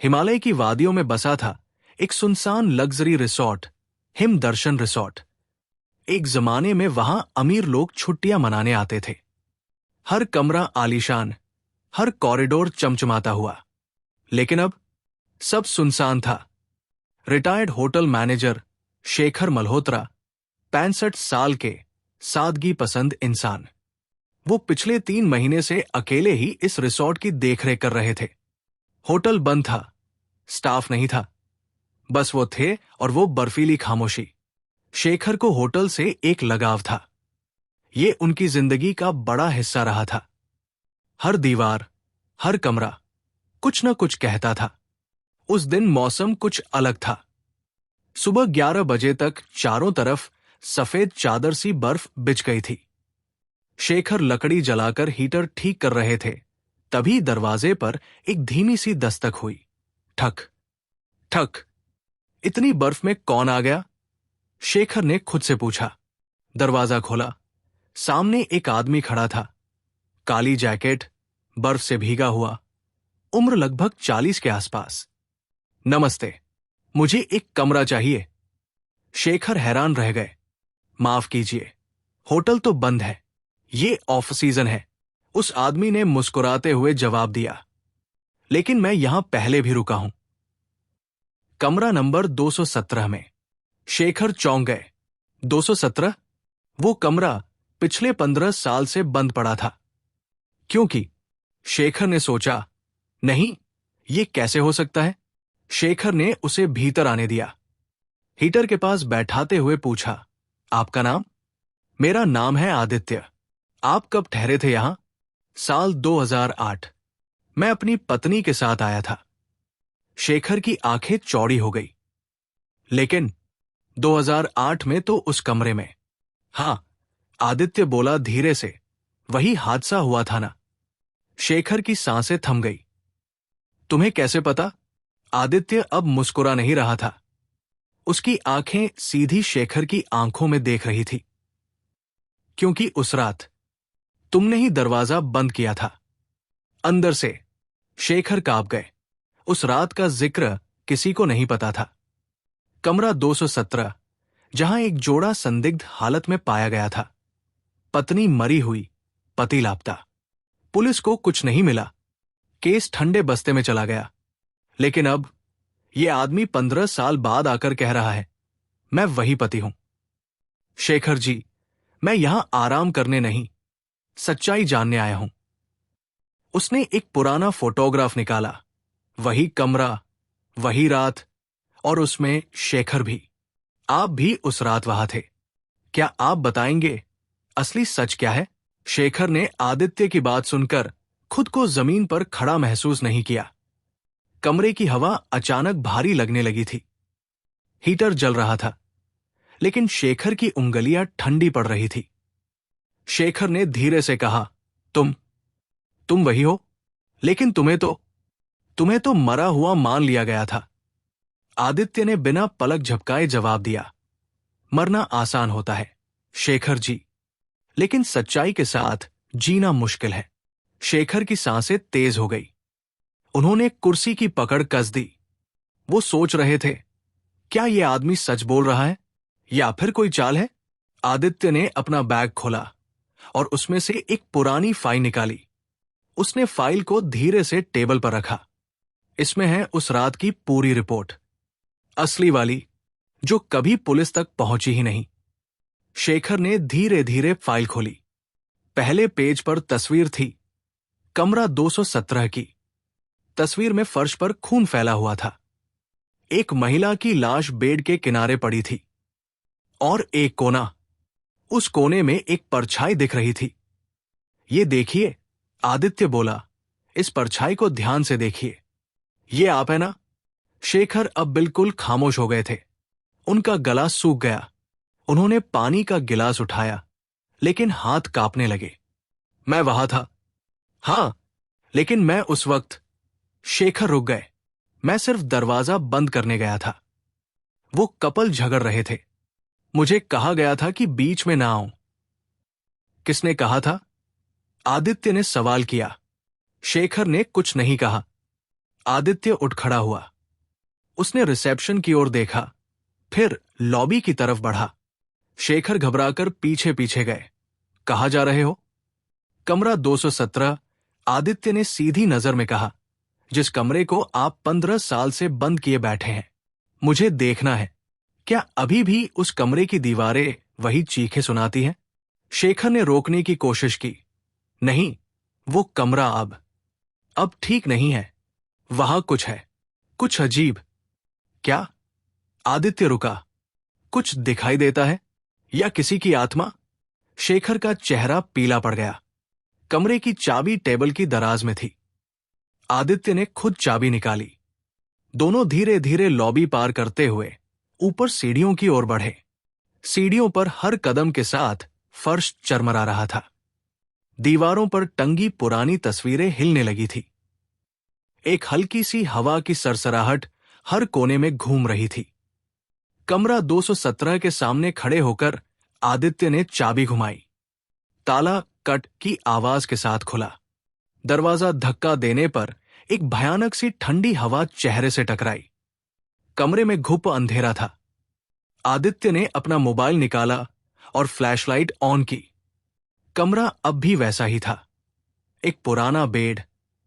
हिमालय की वादियों में बसा था एक सुनसान लग्जरी रिसॉर्ट, हिम दर्शन रिसॉर्ट। एक जमाने में वहां अमीर लोग छुट्टियां मनाने आते थे। हर कमरा आलीशान, हर कॉरिडोर चमचमाता हुआ। लेकिन अब सब सुनसान था। Retired hotel manager Shekhar Malhotra, 65 साल के सादगी पसंद इंसान, वो पिछले 3 महीने से अकेले ही इस रिसॉर्ट की देखरेख कर रहे थे। होटल बंद था, स्टाफ नहीं था, बस वो थे और वो बर्फीली खामोशी। शेखर को होटल से एक लगाव था। ये उनकी जिंदगी का बड़ा हिस्सा रहा था। हर दीवार, हर कमरा कुछ न कुछ कहता था। उस दिन मौसम कुछ अलग था। सुबह 11 बजे तक चारों तरफ सफेद चादर सी बर्फ बिछ गई थी। शेखर लकड़ी जलाकर हीटर ठीक कर रहे थे, तभी दरवाजे पर एक धीमी सी दस्तक हुई। ठक ठक। इतनी बर्फ में कौन आ गया? शेखर ने खुद से पूछा। दरवाजा खोला। सामने एक आदमी खड़ा था। काली जैकेट, बर्फ से भीगा हुआ, उम्र लगभग 40 के आसपास। नमस्ते, मुझे एक कमरा चाहिए। शेखर हैरान रह गए। माफ कीजिए, होटल तो बंद है, ये ऑफ सीजन है, उस आदमी ने मुस्कुराते हुए जवाब दिया। लेकिन मैं यहां पहले भी रुका हूं। कमरा नंबर 217 में। शेखर चौंक गए। 217? वो कमरा पिछले 15 साल से बंद पड़ा था। क्योंकि शेखर ने सोचा, नहीं, ये कैसे हो सकता है? शेखर ने उसे भीतर आने दिया। हीटर के पास बैठाते हुए पूछा, आपका नाम? मेरा नाम है आदित्य। आप कब ठहरे थे यहां? साल 2008। मैं अपनी पत्नी के साथ आया था। शेखर की आंखें चौड़ी हो गई। लेकिन 2008 में तो उस कमरे में। हां, आदित्य बोला धीरे से, वही हादसा हुआ था ना? शेखर की सांसें थम गई। तुम्हें कैसे पता? आदित्य अब मुस्कुरा नहीं रहा था। उसकी आंखें सीधी शेखर की आंखों में देख रही थी। क्योंकि उस रात तुमने ही दरवाजा बंद किया था। अंदर से। शेखर कांप गए। उस रात का जिक्र किसी को नहीं पता था। कमरा 217, जहां एक जोड़ा संदिग्ध हालत में पाया गया था। पत्नी मरी हुई, पति लापता। पुलिस को कुछ नहीं मिला। केस ठंडे बस्ते में चला गया। लेकिन अब ये आदमी 15 साल बाद आकर कह रहा है, मैं वही पति हूं। शेखर जी, मैं यहां आराम करने नहीं, सच्चाई जानने आया हूं। उसने एक पुराना फोटोग्राफ निकाला। वही कमरा, वही रात, और उसमें शेखर भी। आप भी उस रात वहां थे। क्या आप बताएंगे असली सच क्या है? शेखर ने आदित्य की बात सुनकर खुद को जमीन पर खड़ा महसूस नहीं किया। कमरे की हवा अचानक भारी लगने लगी थी। हीटर जल रहा था, लेकिन शेखर की उंगलियां ठंडी पड़ रही थी। शेखर ने धीरे से कहा, तुम वही हो? लेकिन तुम्हें तो मरा हुआ मान लिया गया था। आदित्य ने बिना पलक झपकाए जवाब दिया, मरना आसान होता है शेखर जी, लेकिन सच्चाई के साथ जीना मुश्किल है। शेखर की सांसें तेज हो गई। उन्होंने कुर्सी की पकड़ कस दी। वो सोच रहे थे, क्या यह आदमी सच बोल रहा है या फिर कोई चाल है? आदित्य ने अपना बैग खोला और उसमें से एक पुरानी फाइल निकाली। उसने फाइल को धीरे से टेबल पर रखा। इसमें है उस रात की पूरी रिपोर्ट, असली वाली, जो कभी पुलिस तक पहुंची ही नहीं। शेखर ने धीरे धीरे फाइल खोली। पहले पेज पर तस्वीर थी, कमरा 217 की। तस्वीर में फर्श पर खून फैला हुआ था। एक महिला की लाश बेड के किनारे पड़ी थी और एक कोना, उस कोने में एक परछाई दिख रही थी। ये देखिए, आदित्य बोला, इस परछाई को ध्यान से देखिए। ये आप है ना? शेखर अब बिल्कुल खामोश हो गए थे। उनका गला सूख गया। उन्होंने पानी का गिलास उठाया, लेकिन हाथ कांपने लगे। मैं वहां था। हां, लेकिन मैं उस वक्त। शेखर रुक गए। मैं सिर्फ दरवाजा बंद करने गया था। वो कपल झगड़ रहे थे। मुझे कहा गया था कि बीच में ना आऊं। किसने कहा था? आदित्य ने सवाल किया। शेखर ने कुछ नहीं कहा। आदित्य उठ खड़ा हुआ। उसने रिसेप्शन की ओर देखा, फिर लॉबी की तरफ बढ़ा। शेखर घबराकर पीछे पीछे गए। कहाँ जा रहे हो? कमरा 217, आदित्य ने सीधी नजर में कहा। जिस कमरे को आप 15 साल से बंद किए बैठे हैं, मुझे देखना है। क्या अभी भी उस कमरे की दीवारें वही चीखें सुनाती हैं? शेखर ने रोकने की कोशिश की। नहीं, वो कमरा अब ठीक नहीं है। वहां कुछ है, कुछ अजीब। क्या? आदित्य रुका। कुछ दिखाई देता है या किसी की आत्मा? शेखर का चेहरा पीला पड़ गया। कमरे की चाबी टेबल की दराज में थी। आदित्य ने खुद चाबी निकाली। दोनों धीरे धीरे लॉबी पार करते हुए ऊपर सीढ़ियों की ओर बढ़े। सीढ़ियों पर हर कदम के साथ फर्श चरमरा रहा था। दीवारों पर टंगी पुरानी तस्वीरें हिलने लगी थी। एक हल्की सी हवा की सरसराहट हर कोने में घूम रही थी। कमरा 217 के सामने खड़े होकर आदित्य ने चाबी घुमाई। ताला कट की आवाज के साथ खुला। दरवाजा धक्का देने पर एक भयानक सी ठंडी हवा चेहरे से टकराई। कमरे में घुप अंधेरा था। आदित्य ने अपना मोबाइल निकाला और फ्लैशलाइट ऑन की। कमरा अब भी वैसा ही था। एक पुराना बेड,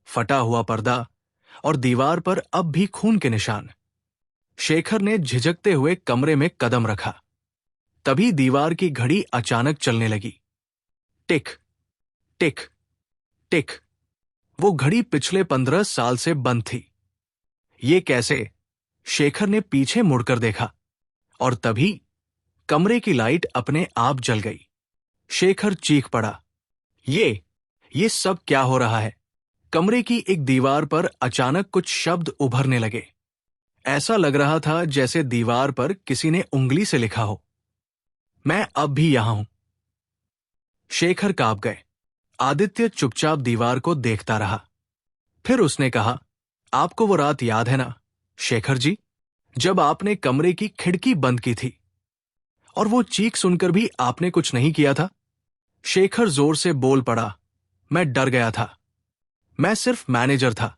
फटा हुआ पर्दा और दीवार पर अब भी खून के निशान। शेखर ने झिझकते हुए कमरे में कदम रखा। तभी दीवार की घड़ी अचानक चलने लगी। टिक टिक टिक। वो घड़ी पिछले 15 साल से बंद थी। ये कैसे? शेखर ने पीछे मुड़कर देखा और तभी कमरे की लाइट अपने आप जल गई। शेखर चीख पड़ा। ये सब क्या हो रहा है? कमरे की एक दीवार पर अचानक कुछ शब्द उभरने लगे। ऐसा लग रहा था जैसे दीवार पर किसी ने उंगली से लिखा हो। मैं अब भी यहां हूं। शेखर कांप गए। आदित्य चुपचाप दीवार को देखता रहा। फिर उसने कहा, आपको वो रात याद है ना, शेखर जी, जब आपने कमरे की खिड़की बंद की थी और वो चीख सुनकर भी आपने कुछ नहीं किया था? शेखर जोर से बोल पड़ा, मैं डर गया था। मैं सिर्फ मैनेजर था।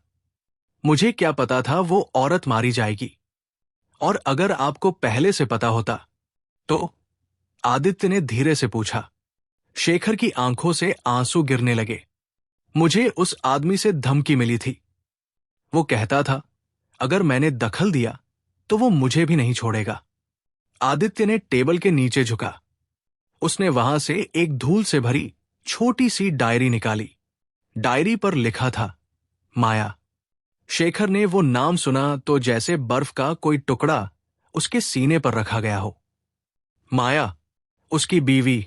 मुझे क्या पता था वो औरत मारी जाएगी। और अगर आपको पहले से पता होता तो? आदित्य ने धीरे से पूछा। शेखर की आंखों से आंसू गिरने लगे। मुझे उस आदमी से धमकी मिली थी। वो कहता था अगर मैंने दखल दिया तो वो मुझे भी नहीं छोड़ेगा। आदित्य ने टेबल के नीचे झुका। उसने वहां से एक धूल से भरी छोटी सी डायरी निकाली। डायरी पर लिखा था, माया। शेखर ने वो नाम सुना तो जैसे बर्फ का कोई टुकड़ा उसके सीने पर रखा गया हो। माया, उसकी बीवी।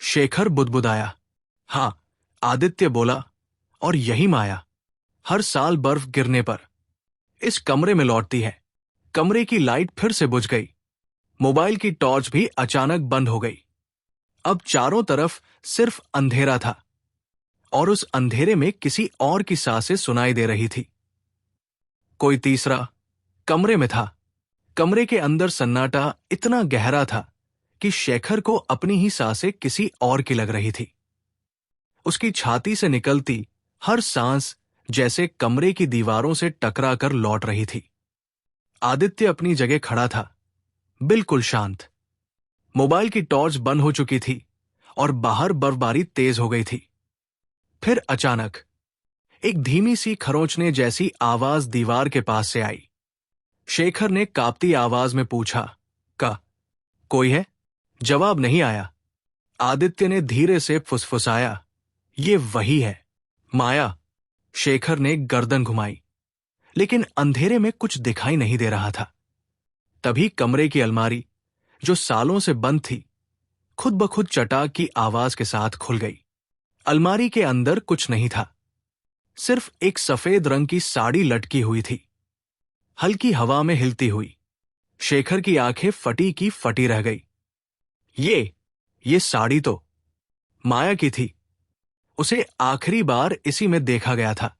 शेखर बुदबुदाया। हां, आदित्य बोला, और यही माया हर साल बर्फ गिरने पर इस कमरे में लौटती है। कमरे की लाइट फिर से बुझ गई। मोबाइल की टॉर्च भी अचानक बंद हो गई। अब चारों तरफ सिर्फ अंधेरा था और उस अंधेरे में किसी और की सांसें सुनाई दे रही थी। कोई तीसरा कमरे में था। कमरे के अंदर सन्नाटा इतना गहरा था कि शेखर को अपनी ही सांसें किसी और की लग रही थी। उसकी छाती से निकलती हर सांस जैसे कमरे की दीवारों से टकरा कर लौट रही थी। आदित्य अपनी जगह खड़ा था, बिल्कुल शांत। मोबाइल की टॉर्च बंद हो चुकी थी और बाहर बर्फबारी तेज हो गई थी। फिर अचानक एक धीमी सी खरोंचने जैसी आवाज दीवार के पास से आई। शेखर ने कांपती आवाज में पूछा, कोई है? जवाब नहीं आया। आदित्य ने धीरे से फुसफुसाया, ये वही है, माया। शेखर ने गर्दन घुमाई, लेकिन अंधेरे में कुछ दिखाई नहीं दे रहा था। तभी कमरे की अलमारी, जो सालों से बंद थी, खुद ब खुद चटाक की आवाज के साथ खुल गई। अलमारी के अंदर कुछ नहीं था, सिर्फ एक सफेद रंग की साड़ी लटकी हुई थी, हल्की हवा में हिलती हुई। शेखर की आंखें फटी की फटी रह गई। ये साड़ी तो माया की थी। उसे आखिरी बार इसी में देखा गया था।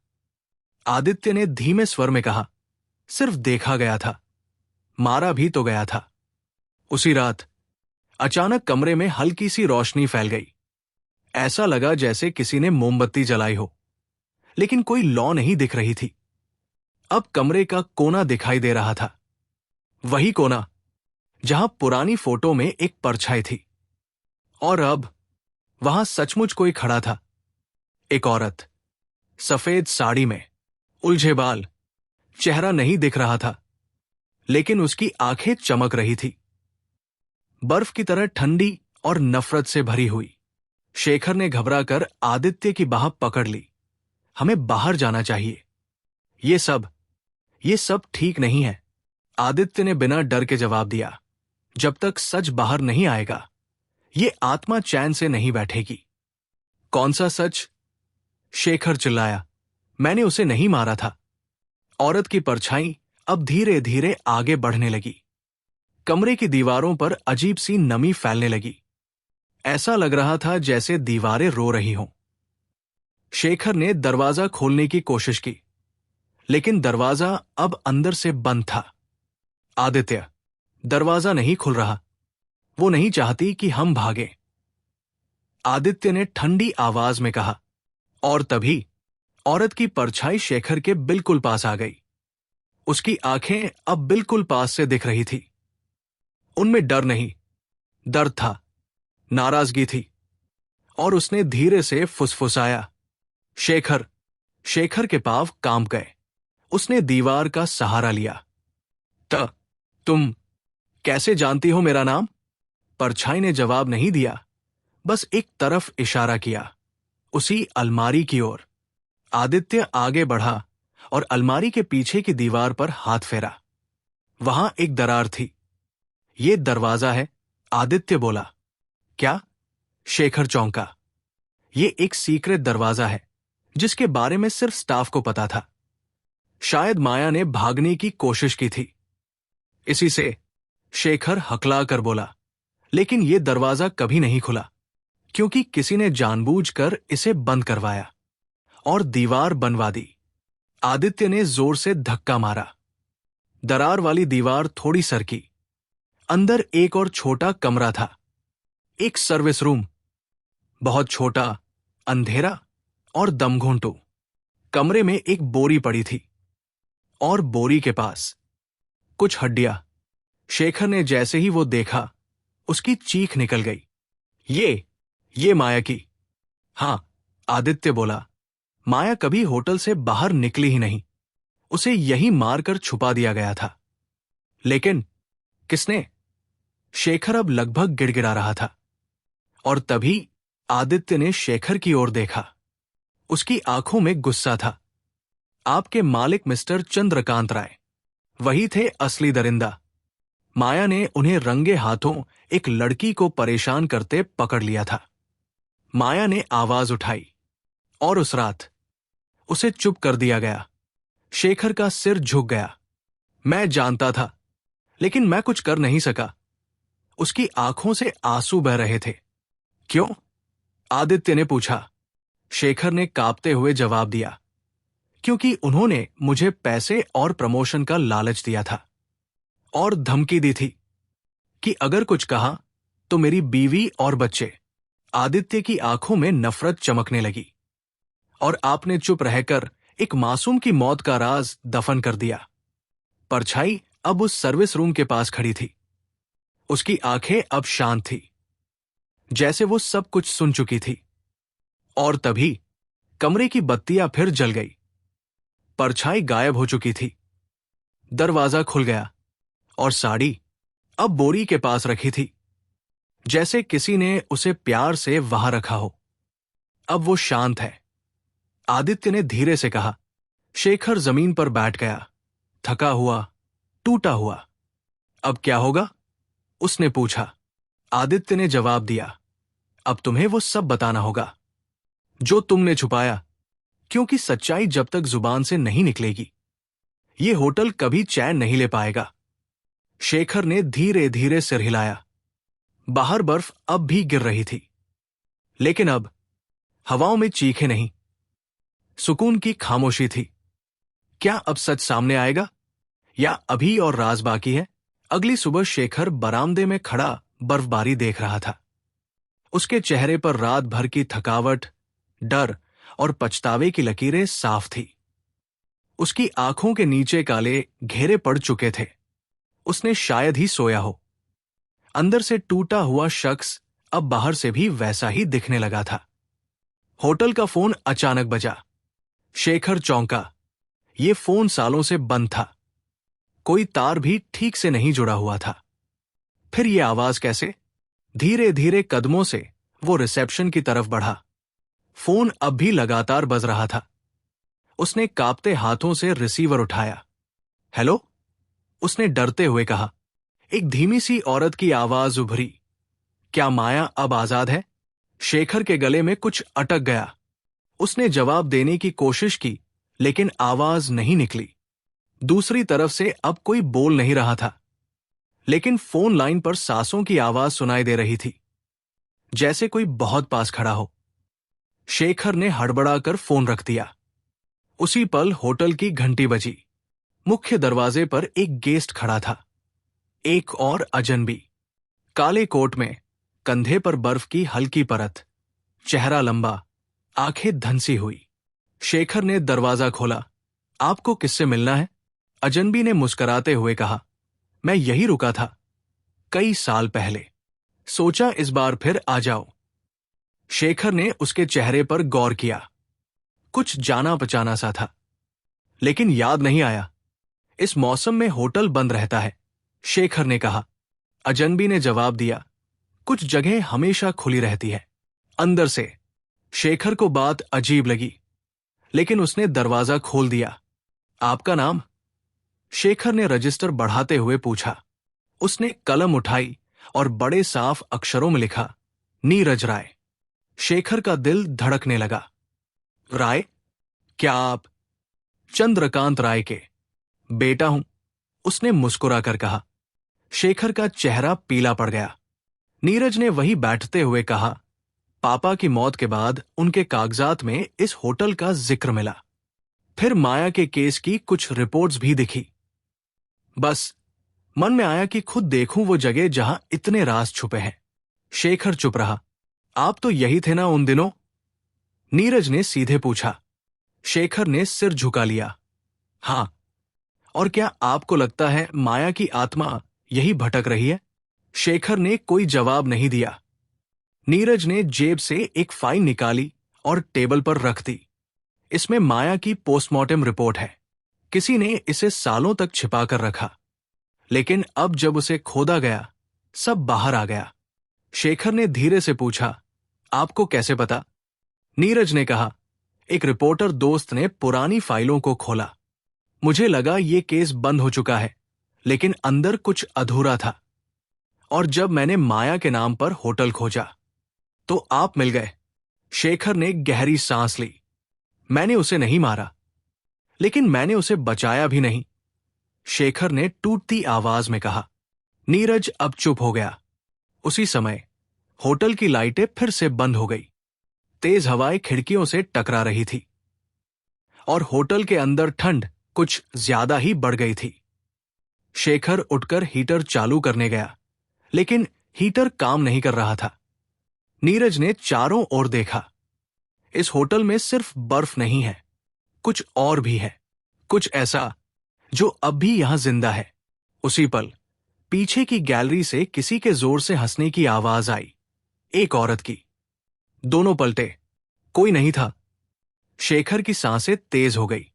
आदित्य ने धीमे स्वर में कहा, सिर्फ देखा गया था, मारा भी तो गया था। उसी रात अचानक कमरे में हल्की सी रोशनी फैल गई। ऐसा लगा जैसे किसी ने मोमबत्ती जलाई हो, लेकिन कोई लौ नहीं दिख रही थी। अब कमरे का कोना दिखाई दे रहा था, वही कोना जहां पुरानी फोटो में एक परछाई थी। और अब वहां सचमुच कोई खड़ा था, एक औरत, सफेद साड़ी में, उलझे बाल, चेहरा नहीं दिख रहा था, लेकिन उसकी आंखें चमक रही थी, बर्फ की तरह ठंडी और नफरत से भरी हुई। शेखर ने घबराकर आदित्य की बाह पकड़ ली। हमें बाहर जाना चाहिए। ये सब ठीक नहीं है, आदित्य ने बिना डर के जवाब दिया। जब तक सच बाहर नहीं आएगा, ये आत्मा चैन से नहीं बैठेगी। कौन सा सच? शेखर चिल्लाया। मैंने उसे नहीं मारा था। औरत की परछाई अब धीरे धीरे आगे बढ़ने लगी। कमरे की दीवारों पर अजीब सी नमी फैलने लगी। ऐसा लग रहा था जैसे दीवारें रो रही हों। शेखर ने दरवाजा खोलने की कोशिश की, लेकिन दरवाजा अब अंदर से बंद था। आदित्य, दरवाजा नहीं खुल रहा। वो नहीं चाहती कि हम भागें, आदित्य ने ठंडी आवाज में कहा। और तभी औरत की परछाई शेखर के बिल्कुल पास आ गई। उसकी आंखें अब बिल्कुल पास से दिख रही थी। उनमें डर नहीं, दर्द था, नाराजगी थी। और उसने धीरे से फुसफुसाया। शेखर। शेखर के पांव कांप गए। उसने दीवार का सहारा लिया। तुम कैसे जानती हो मेरा नाम? परछाई ने जवाब नहीं दिया, बस एक तरफ इशारा किया, उसी अलमारी की ओर। आदित्य आगे बढ़ा और अलमारी के पीछे की दीवार पर हाथ फेरा। वहां एक दरार थी। ये दरवाजा है, आदित्य बोला। क्या? शेखर चौंका। ये एक सीक्रेट दरवाजा है, जिसके बारे में सिर्फ स्टाफ को पता था। शायद माया ने भागने की कोशिश की थी, इसी से। शेखर हकला कर बोला। लेकिन यह दरवाजा कभी नहीं खुला, क्योंकि किसी ने जानबूझकर इसे बंद करवाया और दीवार बनवा दी। आदित्य ने जोर से धक्का मारा। दरार वाली दीवार थोड़ी सरकी। अंदर एक और छोटा कमरा था, एक सर्विस रूम, बहुत छोटा, अंधेरा और दमघोंटू। कमरे में एक बोरी पड़ी थी, और बोरी के पास कुछ हड्डियां। शेखर ने जैसे ही वो देखा, उसकी चीख निकल गई। ये माया की। हां, आदित्य बोला। माया कभी होटल से बाहर निकली ही नहीं। उसे यहीं मारकर छुपा दिया गया था। लेकिन किसने? शेखर अब लगभग गिड़गिड़ा रहा था। और तभी आदित्य ने शेखर की ओर देखा। उसकी आंखों में गुस्सा था। आपके मालिक मिस्टर चंद्रकांत राय, वही थे असली दरिंदा। माया ने उन्हें रंगे हाथों एक लड़की को परेशान करते पकड़ लिया था। माया ने आवाज उठाई, और उस रात उसे चुप कर दिया गया। शेखर का सिर झुक गया। मैं जानता था, लेकिन मैं कुछ कर नहीं सका। उसकी आंखों से आंसू बह रहे थे। क्यों? आदित्य ने पूछा। शेखर ने कांपते हुए जवाब दिया, क्योंकि उन्होंने मुझे पैसे और प्रमोशन का लालच दिया था, और धमकी दी थी कि अगर कुछ कहा तो मेरी बीवी और बच्चे। आदित्य की आंखों में नफरत चमकने लगी। और आपने चुप रहकर एक मासूम की मौत का राज दफन कर दिया। परछाई अब उस सर्विस रूम के पास खड़ी थी। उसकी आंखें अब शांत थी, जैसे वो सब कुछ सुन चुकी थी। और तभी कमरे की बत्तियां फिर जल गई। परछाई गायब हो चुकी थी। दरवाजा खुल गया, और साड़ी अब बोरी के पास रखी थी, जैसे किसी ने उसे प्यार से वहां रखा हो। अब वो शांत है, आदित्य ने धीरे से कहा। शेखर जमीन पर बैठ गया, थका हुआ, टूटा हुआ। अब क्या होगा? उसने पूछा। आदित्य ने जवाब दिया, अब तुम्हें वो सब बताना होगा जो तुमने छुपाया, क्योंकि सच्चाई जब तक जुबान से नहीं निकलेगी, ये होटल कभी चैन नहीं ले पाएगा। शेखर ने धीरे धीरे सिर हिलाया। बाहर बर्फ अब भी गिर रही थी, लेकिन अब हवाओं में चीखें नहीं, सुकून की खामोशी थी। क्या अब सच सामने आएगा, या अभी और राज बाकी है? अगली सुबह शेखर बरामदे में खड़ा बर्फबारी देख रहा था। उसके चेहरे पर रात भर की थकावट, डर और पछतावे की लकीरें साफ थी। उसकी आंखों के नीचे काले घेरे पड़ चुके थे। उसने शायद ही सोया हो। अंदर से टूटा हुआ शख्स अब बाहर से भी वैसा ही दिखने लगा था। होटल का फोन अचानक बजा। शेखर चौंका। ये फोन सालों से बंद था। कोई तार भी ठीक से नहीं जुड़ा हुआ था। फिर ये आवाज कैसे? धीरे धीरे कदमों से वो रिसेप्शन की तरफ बढ़ा। फोन अब भी लगातार बज रहा था। उसने कांपते हाथों से रिसीवर उठाया। हेलो? उसने डरते हुए कहा। एक धीमी सी औरत की आवाज उभरी। क्या माया अब आजाद है? शेखर के गले में कुछ अटक गया। उसने जवाब देने की कोशिश की, लेकिन आवाज नहीं निकली। दूसरी तरफ से अब कोई बोल नहीं रहा था, लेकिन फोन लाइन पर सांसों की आवाज सुनाई दे रही थी, जैसे कोई बहुत पास खड़ा हो। शेखर ने हड़बड़ाकर फोन रख दिया। उसी पल होटल की घंटी बजी। मुख्य दरवाजे पर एक गेस्ट खड़ा था, एक और अजनबी, काले कोट में, कंधे पर बर्फ की हल्की परत, चेहरा लंबा, आंखें धंसी हुई। शेखर ने दरवाजा खोला। आपको किससे मिलना है? अजनबी ने मुस्कुराते हुए कहा। मैं यही रुका था, कई साल पहले। सोचा इस बार फिर आ जाओ। शेखर ने उसके चेहरे पर गौर किया। कुछ जाना पहचाना सा था, लेकिन याद नहीं आया। इस मौसम में होटल बंद रहता है, शेखर ने कहा। अजनबी ने जवाब दिया। कुछ जगह हमेशा खुली रहती है। अंदर से शेखर को बात अजीब लगी, लेकिन उसने दरवाजा खोल दिया। आपका नाम? शेखर ने रजिस्टर बढ़ाते हुए पूछा। उसने कलम उठाई और बड़े साफ अक्षरों में लिखा, नीरज राय। शेखर का दिल धड़कने लगा। राय? क्या आप? चंद्रकांत राय के बेटा हूं, उसने मुस्कुराकर कहा। शेखर का चेहरा पीला पड़ गया। नीरज ने वही बैठते हुए कहा। पापा की मौत के बाद उनके कागजात में इस होटल का जिक्र मिला। फिर माया के केस की कुछ रिपोर्ट्स भी दिखी। बस मन में आया कि खुद देखूं वो जगह जहां इतने राज छुपे हैं। शेखर चुप रहा। आप तो यही थे ना उन दिनों? नीरज ने सीधे पूछा। शेखर ने सिर झुका लिया। हां। और क्या आपको लगता है माया की आत्मा यही भटक रही है? शेखर ने कोई जवाब नहीं दिया। नीरज ने जेब से एक फाइल निकाली और टेबल पर रख दी। इसमें माया की पोस्टमार्टम रिपोर्ट है। किसी ने इसे सालों तक छिपा कर रखा, लेकिन अब जब उसे खोदा गया, सब बाहर आ गया। शेखर ने धीरे से पूछा, आपको कैसे पता? नीरज ने कहा, एक रिपोर्टर दोस्त ने पुरानी फाइलों को खोला। मुझे लगा ये केस बंद हो चुका है, लेकिन अंदर कुछ अधूरा था। और जब मैंने माया के नाम पर होटल खोजा, तो आप मिल गए। शेखर ने गहरी सांस ली। मैंने उसे नहीं मारा, लेकिन मैंने उसे बचाया भी नहीं, शेखर ने टूटती आवाज में कहा। नीरज अब चुप हो गया। उसी समय होटल की लाइटें फिर से बंद हो गई। तेज हवाएं खिड़कियों से टकरा रही थी और होटल के अंदर ठंड कुछ ज्यादा ही बढ़ गई थी। शेखर उठकर हीटर चालू करने गया, लेकिन हीटर काम नहीं कर रहा था। नीरज ने चारों ओर देखा। इस होटल में सिर्फ बर्फ नहीं है, कुछ और भी है, कुछ ऐसा जो अब भी यहां जिंदा है। उसी पल पीछे की गैलरी से किसी के जोर से हंसने की आवाज आई, एक औरत की। दोनों पलटे, कोई नहीं था। शेखर की सांसें तेज हो गई।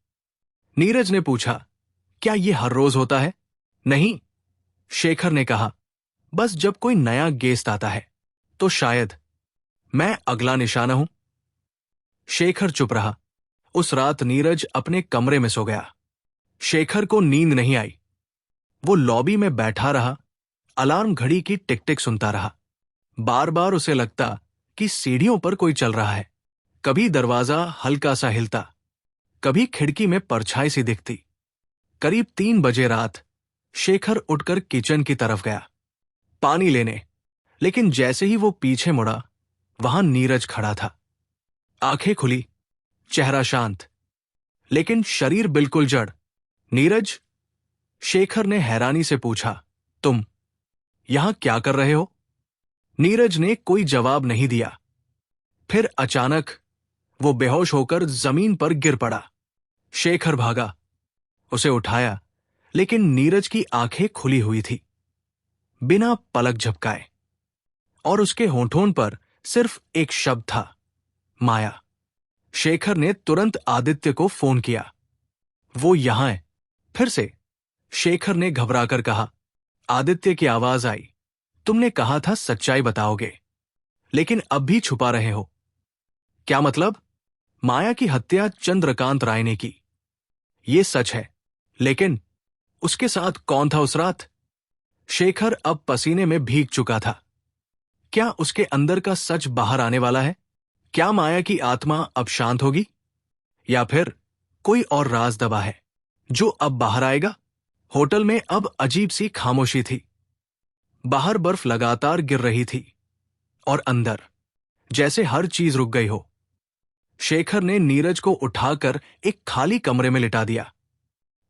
नीरज ने पूछा, क्या यह हर रोज होता है? नहीं, शेखर ने कहा, बस जब कोई नया गेस्ट आता है तो शायद। मैं अगला निशाना हूं। शेखर चुप रहा। उस रात नीरज अपने कमरे में सो गया। शेखर को नींद नहीं आई। वो लॉबी में बैठा रहा, अलार्म घड़ी की टिक टिक सुनता रहा। बार बार उसे लगता कि सीढ़ियों पर कोई चल रहा है। कभी दरवाजा हल्का सा हिलता, कभी खिड़की में परछाई सी दिखती। करीब 3 बजे रात शेखर उठकर किचन की तरफ गया पानी लेने, लेकिन जैसे ही वो पीछे मुड़ा, वहां नीरज खड़ा था। आंखें खुली, चेहरा शांत, लेकिन शरीर बिल्कुल जड़। नीरज, शेखर ने हैरानी से पूछा, तुम यहां क्या कर रहे हो? नीरज ने कोई जवाब नहीं दिया। फिर अचानक वो बेहोश होकर जमीन पर गिर पड़ा। शेखर भागा, उसे उठाया, लेकिन नीरज की आंखें खुली हुई थी, बिना पलक झपकाए, और उसके होंठों पर सिर्फ एक शब्द था, माया। शेखर ने तुरंत आदित्य को फोन किया। वो यहां है। फिर से शेखर ने घबराकर कहा। आदित्य की आवाज आई। तुमने कहा था सच्चाई बताओगे, लेकिन अब भी छुपा रहे हो। क्या मतलब? माया की हत्या चंद्रकांत राय ने की, ये सच है, लेकिन उसके साथ कौन था उस रात? शेखर अब पसीने में भीग चुका था। क्या उसके अंदर का सच बाहर आने वाला है? क्या माया की आत्मा अब शांत होगी, या फिर कोई और राज दबा है जो अब बाहर आएगा? होटल में अब अजीब सी खामोशी थी। बाहर बर्फ लगातार गिर रही थी, और अंदर जैसे हर चीज रुक गई हो। शेखर ने नीरज को उठाकर एक खाली कमरे में लिटा दिया।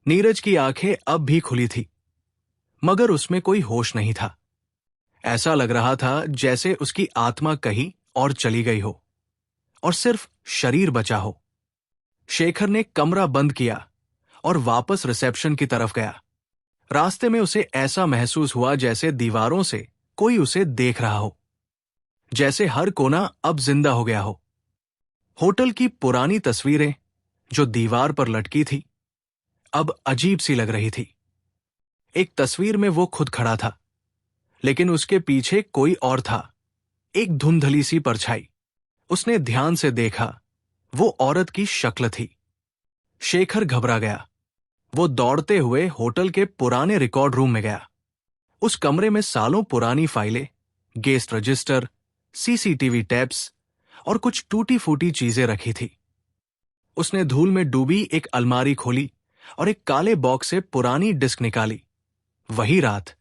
नीरज की आंखें अब भी खुली थी, मगर उसमें कोई होश नहीं था। ऐसा लग रहा था जैसे उसकी आत्मा कहीं और चली गई हो, और सिर्फ शरीर बचा हो। शेखर ने कमरा बंद किया और वापस रिसेप्शन की तरफ गया। रास्ते में उसे ऐसा महसूस हुआ जैसे दीवारों से कोई उसे देख रहा हो, जैसे हर कोना अब जिंदा हो गया हो। होटल की पुरानी तस्वीरें जो दीवार पर लटकी थी, अब अजीब सी लग रही थी। एक तस्वीर में वो खुद खड़ा था, लेकिन उसके पीछे कोई और था, एक धुंधली सी परछाई। उसने ध्यान से देखा, वो औरत की शक्ल थी। शेखर घबरा गया। वो दौड़ते हुए होटल के पुराने रिकॉर्ड रूम में गया। उस कमरे में सालों पुरानी फाइलें, गेस्ट रजिस्टर, सीसीटीवी टैप्स और कुछ टूटी फूटी चीजें रखी थी। उसने धूल में डूबी एक अलमारी खोली और एक काले बॉक्स से पुरानी डिस्क निकाली। वही रात,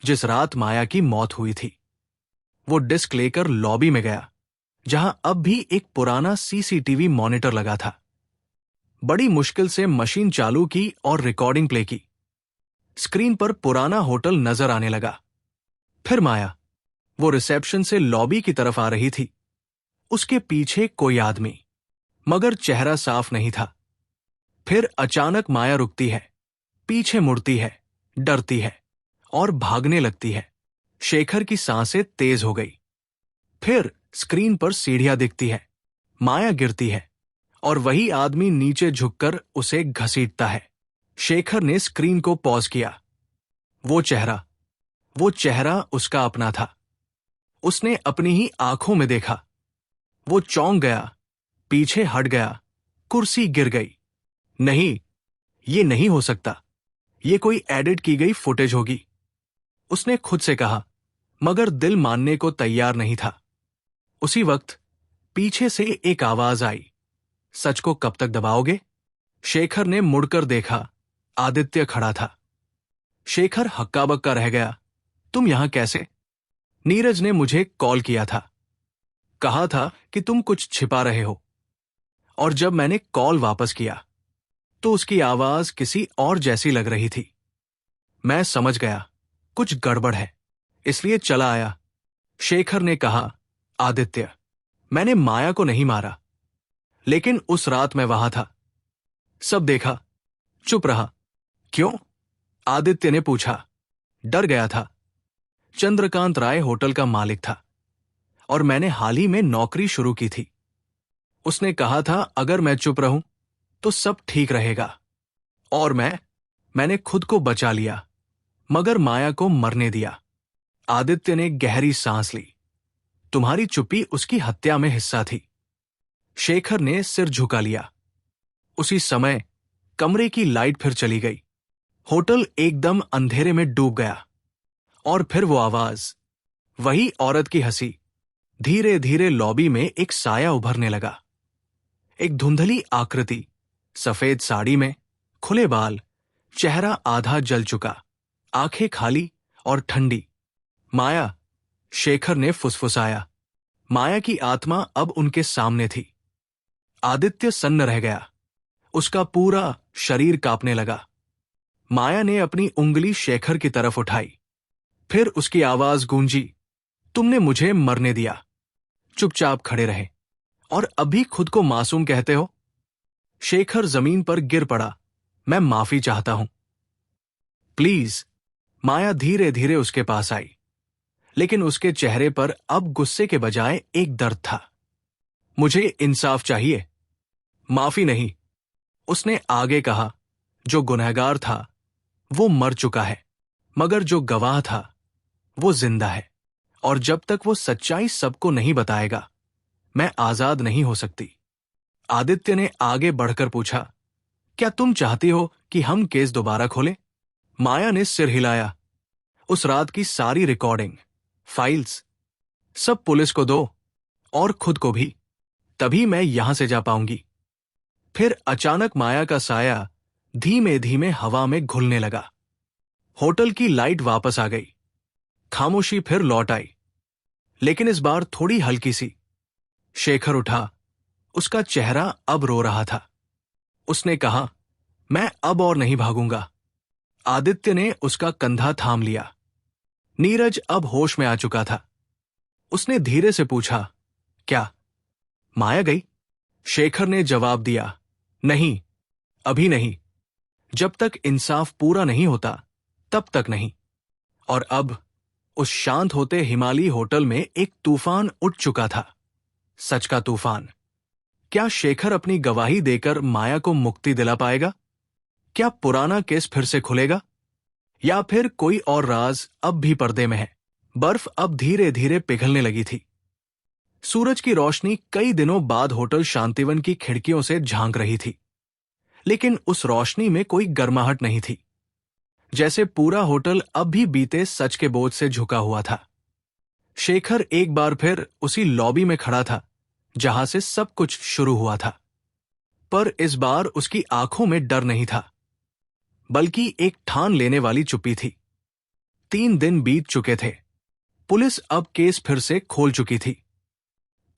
जिस रात माया की मौत हुई थी। वो डिस्क लेकर लॉबी में गया, जहां अब भी एक पुराना सीसीटीवी मॉनिटर लगा था। बड़ी मुश्किल से मशीन चालू की और रिकॉर्डिंग प्ले की। स्क्रीन पर पुराना होटल नजर आने लगा। फिर माया, वो रिसेप्शन से लॉबी की तरफ आ रही थी। उसके पीछे कोई आदमी, मगर चेहरा साफ नहीं था। फिर अचानक माया रुकती है, पीछे मुड़ती है, डरती है और भागने लगती है। शेखर की सांसें तेज हो गई। फिर स्क्रीन पर सीढ़ियां दिखती है। माया गिरती है और वही आदमी नीचे झुककर उसे घसीटता है। शेखर ने स्क्रीन को पॉज किया। वो चेहरा उसका अपना था। उसने अपनी ही आंखों में देखा। वो चौंक गया, पीछे हट गया, कुर्सी गिर गई। नहीं, ये नहीं हो सकता। ये कोई एडिट की गई फुटेज होगी, उसने खुद से कहा, मगर दिल मानने को तैयार नहीं था। उसी वक्त पीछे से एक आवाज आई, सच को कब तक दबाओगे? शेखर ने मुड़कर देखा। आदित्य खड़ा था। शेखर हक्का बक्का रह गया। तुम यहां कैसे? नीरज ने मुझे कॉल किया था, कहा था कि तुम कुछ छिपा रहे हो। और जब मैंने कॉल वापस किया तो उसकी आवाज किसी और जैसी लग रही थी। मैं समझ गया कुछ गड़बड़ है, इसलिए चला आया। शेखर ने कहा, आदित्य, मैंने माया को नहीं मारा, लेकिन उस रात मैं वहां था, सब देखा। चुप रहा। क्यों? आदित्य ने पूछा। डर गया था। चंद्रकांत राय होटल का मालिक था, और मैंने हाल ही में नौकरी शुरू की थी। उसने कहा था अगर मैं चुप रहूं तो सब ठीक रहेगा। और मैंने खुद को बचा लिया, मगर माया को मरने दिया। आदित्य ने गहरी सांस ली। तुम्हारी चुप्पी उसकी हत्या में हिस्सा थी। शेखर ने सिर झुका लिया। उसी समय कमरे की लाइट फिर चली गई। होटल एकदम अंधेरे में डूब गया। और फिर वो आवाज, वही औरत की हंसी। धीरे धीरे लॉबी में एक साया उभरने लगा। एक धुंधली आकृति, सफेद साड़ी में, खुले बाल, चेहरा आधा जल चुका, आंखें खाली और ठंडी। माया, शेखर ने फुसफुसाया। माया की आत्मा अब उनके सामने थी। आदित्य सन्न रह गया। उसका पूरा शरीर कांपने लगा। माया ने अपनी उंगली शेखर की तरफ उठाई। फिर उसकी आवाज गूंजी, तुमने मुझे मरने दिया। चुपचाप खड़े रहे, और अभी खुद को मासूम कहते हो? शेखर जमीन पर गिर पड़ा, मैं माफी चाहता हूं। प्लीज। माया धीरे धीरे उसके पास आई, लेकिन उसके चेहरे पर अब गुस्से के बजाय एक दर्द था। मुझे इंसाफ चाहिए, माफी नहीं। उसने आगे कहा, जो गुनहगार था वो मर चुका है, मगर जो गवाह था वो जिंदा है, और जब तक वो सच्चाई सबको नहीं बताएगा मैं आजाद नहीं हो सकती। आदित्य ने आगे बढ़कर पूछा, क्या तुम चाहती हो कि हम केस दोबारा खोलें? माया ने सिर हिलाया। उस रात की सारी रिकॉर्डिंग, फाइल्स, सब पुलिस को दो, और खुद को भी, तभी मैं यहां से जा पाऊंगी। फिर अचानक माया का साया धीमे धीमे हवा में घुलने लगा। होटल की लाइट वापस आ गई, खामोशी फिर लौट आई, लेकिन इस बार थोड़ी हल्की सी। शेखर उठा, उसका चेहरा अब रो रहा था। उसने कहा, मैं अब और नहीं भागूंगा। आदित्य ने उसका कंधा थाम लिया। नीरज अब होश में आ चुका था। उसने धीरे से पूछा, क्या माया गई? शेखर ने जवाब दिया, नहीं, अभी नहीं। जब तक इंसाफ पूरा नहीं होता तब तक नहीं। और अब उस शांत होते हिमालयी होटल में एक तूफान उठ चुका था, सच का तूफान। क्या शेखर अपनी गवाही देकर माया को मुक्ति दिला पाएगा? क्या पुराना केस फिर से खुलेगा, या फिर कोई और राज अब भी पर्दे में है? बर्फ अब धीरे धीरे पिघलने लगी थी। सूरज की रोशनी कई दिनों बाद होटल शांतिवन की खिड़कियों से झांक रही थी, लेकिन उस रोशनी में कोई गर्माहट नहीं थी, जैसे पूरा होटल अब भी बीते सच के बोझ से झुका हुआ था। शेखर एक बार फिर उसी लॉबी में खड़ा था जहां से सब कुछ शुरू हुआ था, पर इस बार उसकी आंखों में डर नहीं था, बल्कि एक ठान लेने वाली चुप्पी थी। 3 दिन बीत चुके थे। पुलिस अब केस फिर से खोल चुकी थी।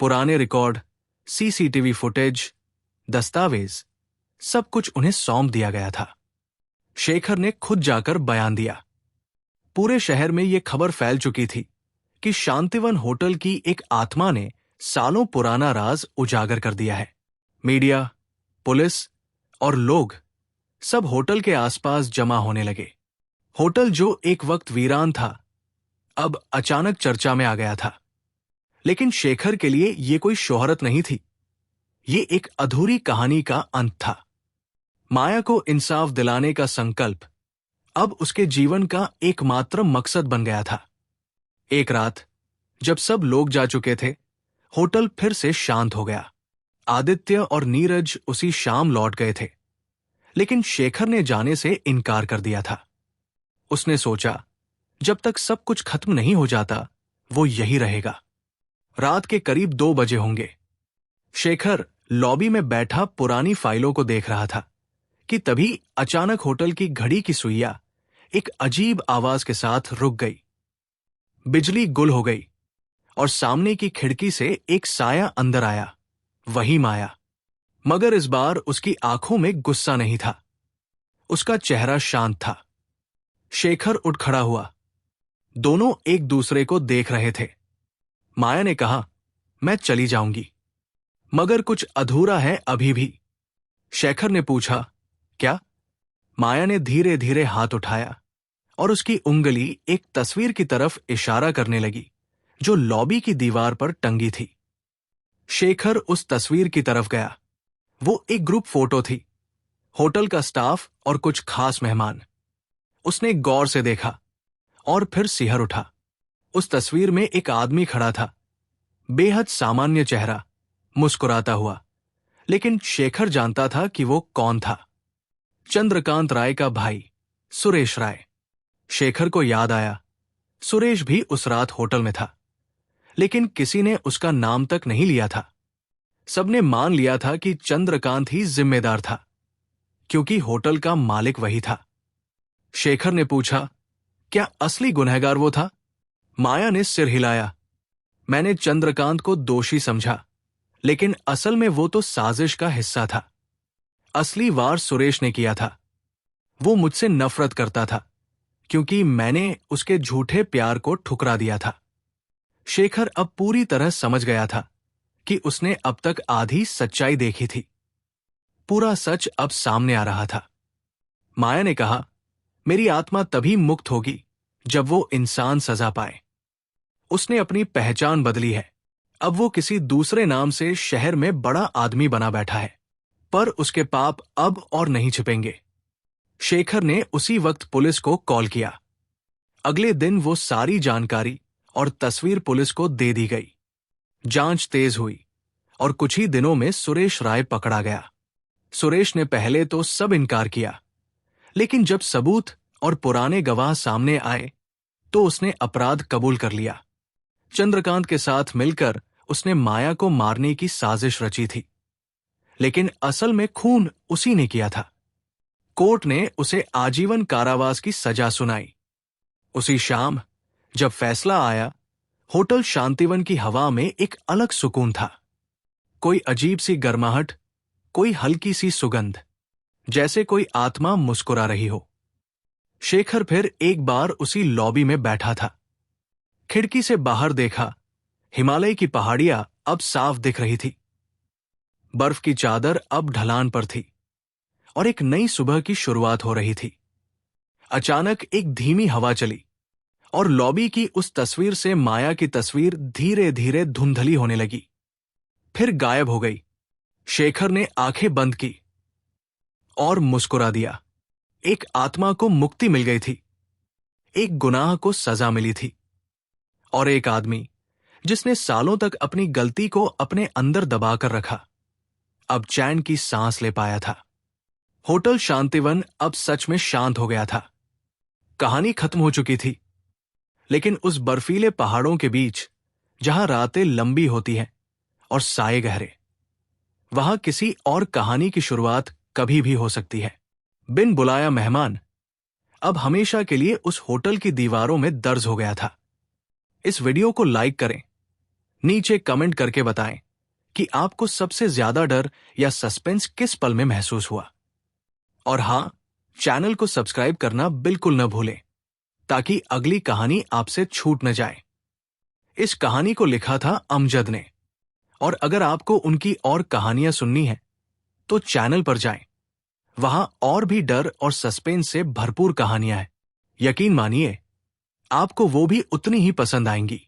पुराने रिकॉर्ड, सीसीटीवी फुटेज, दस्तावेज, सब कुछ उन्हें सौंप दिया गया था। शेखर ने खुद जाकर बयान दिया। पूरे शहर में यह खबर फैल चुकी थी कि शांतिवन होटल की एक आत्मा ने सालों पुराना राज उजागर कर दिया है। मीडिया, पुलिस और लोग सब होटल के आसपास जमा होने लगे। होटल जो एक वक्त वीरान था, अब अचानक चर्चा में आ गया था। लेकिन शेखर के लिए यह कोई शोहरत नहीं थी, ये एक अधूरी कहानी का अंत था। माया को इंसाफ दिलाने का संकल्प अब उसके जीवन का एकमात्र मकसद बन गया था। एक रात जब सब लोग जा चुके थे, होटल फिर से शांत हो गया। आदित्य और नीरज उसी शाम लौट गए थे, लेकिन शेखर ने जाने से इनकार कर दिया था। उसने सोचा, जब तक सब कुछ खत्म नहीं हो जाता वो यही रहेगा। रात के करीब 2 बजे होंगे। शेखर लॉबी में बैठा पुरानी फाइलों को देख रहा था कि तभी अचानक होटल की घड़ी की सुइयां एक अजीब आवाज के साथ रुक गई। बिजली गुल हो गई और सामने की खिड़की से एक साया अंदर आया, वही माया। मगर इस बार उसकी आंखों में गुस्सा नहीं था, उसका चेहरा शांत था। शेखर उठ खड़ा हुआ। दोनों एक दूसरे को देख रहे थे। माया ने कहा, मैं चली जाऊंगी, मगर कुछ अधूरा है अभी भी। शेखर ने पूछा, क्या? माया ने धीरे धीरे हाथ उठाया और उसकी उंगली एक तस्वीर की तरफ इशारा करने लगी जो लॉबी की दीवार पर टंगी थी। शेखर उस तस्वीर की तरफ गया। वो एक ग्रुप फोटो थी, होटल का स्टाफ और कुछ खास मेहमान। उसने गौर से देखा और फिर सिहर उठा। उस तस्वीर में एक आदमी खड़ा था, बेहद सामान्य चेहरा, मुस्कुराता हुआ, लेकिन शेखर जानता था कि वो कौन था। चंद्रकांत राय का भाई, सुरेश राय। शेखर को याद आया, सुरेश भी उस रात होटल में था, लेकिन किसी ने उसका नाम तक नहीं लिया था। सबने मान लिया था कि चंद्रकांत ही जिम्मेदार था, क्योंकि होटल का मालिक वही था। शेखर ने पूछा, क्या असली गुनहगार वो था? माया ने सिर हिलाया। मैंने चंद्रकांत को दोषी समझा, लेकिन असल में वो तो साजिश का हिस्सा था। असली वार सुरेश ने किया था। वो मुझसे नफरत करता था, क्योंकि मैंने उसके झूठे प्यार को ठुकरा दिया था। शेखर अब पूरी तरह समझ गया था कि उसने अब तक आधी सच्चाई देखी थी। पूरा सच अब सामने आ रहा था। माया ने कहा, मेरी आत्मा तभी मुक्त होगी जब वो इंसान सजा पाए। उसने अपनी पहचान बदली है। अब वो किसी दूसरे नाम से शहर में बड़ा आदमी बना बैठा है, पर उसके पाप अब और नहीं छिपेंगे। शेखर ने उसी वक्त पुलिस को कॉल किया। अगले दिन वो सारी जानकारी और तस्वीर पुलिस को दे दी गई। जांच तेज हुई और कुछ ही दिनों में सुरेश राय पकड़ा गया। सुरेश ने पहले तो सब इनकार किया, लेकिन जब सबूत और पुराने गवाह सामने आए तो उसने अपराध कबूल कर लिया। चंद्रकांत के साथ मिलकर उसने माया को मारने की साजिश रची थी, लेकिन असल में खून उसी ने किया था। कोर्ट ने उसे आजीवन कारावास की सजा सुनाई। उसी शाम जब फैसला आया, होटल शांतिवन की हवा में एक अलग सुकून था। कोई अजीब सी गर्माहट, कोई हल्की सी सुगंध, जैसे कोई आत्मा मुस्कुरा रही हो। शेखर फिर एक बार उसी लॉबी में बैठा था। खिड़की से बाहर देखा, हिमालय की पहाड़ियां अब साफ दिख रही थी। बर्फ की चादर अब ढलान पर थी और एक नई सुबह की शुरुआत हो रही थी। अचानक एक धीमी हवा चली और लॉबी की उस तस्वीर से माया की तस्वीर धीरे धीरे धुंधली होने लगी, फिर गायब हो गई। शेखर ने आंखें बंद की और मुस्कुरा दिया। एक आत्मा को मुक्ति मिल गई थी, एक गुनाह को सजा मिली थी, और एक आदमी जिसने सालों तक अपनी गलती को अपने अंदर दबाकर रखा, अब चैन की सांस ले पाया था। होटल शांतिवन अब सच में शांत हो गया था। कहानी खत्म हो चुकी थी, लेकिन उस बर्फीले पहाड़ों के बीच, जहां रातें लंबी होती हैं और साए गहरे, वहां किसी और कहानी की शुरुआत कभी भी हो सकती है। बिन बुलाया मेहमान अब हमेशा के लिए उस होटल की दीवारों में दर्ज हो गया था। इस वीडियो को लाइक करें, नीचे कमेंट करके बताएं कि आपको सबसे ज्यादा डर या सस्पेंस किस पल में महसूस हुआ। और हां, चैनल को सब्सक्राइब करना बिल्कुल न भूलें, ताकि अगली कहानी आपसे छूट न जाए। इस कहानी को लिखा था अमजद ने, और अगर आपको उनकी और कहानियां सुननी है तो चैनल पर जाएं। वहां और भी डर और सस्पेंस से भरपूर कहानियां हैं। यकीन मानिए, आपको वो भी उतनी ही पसंद आएंगी।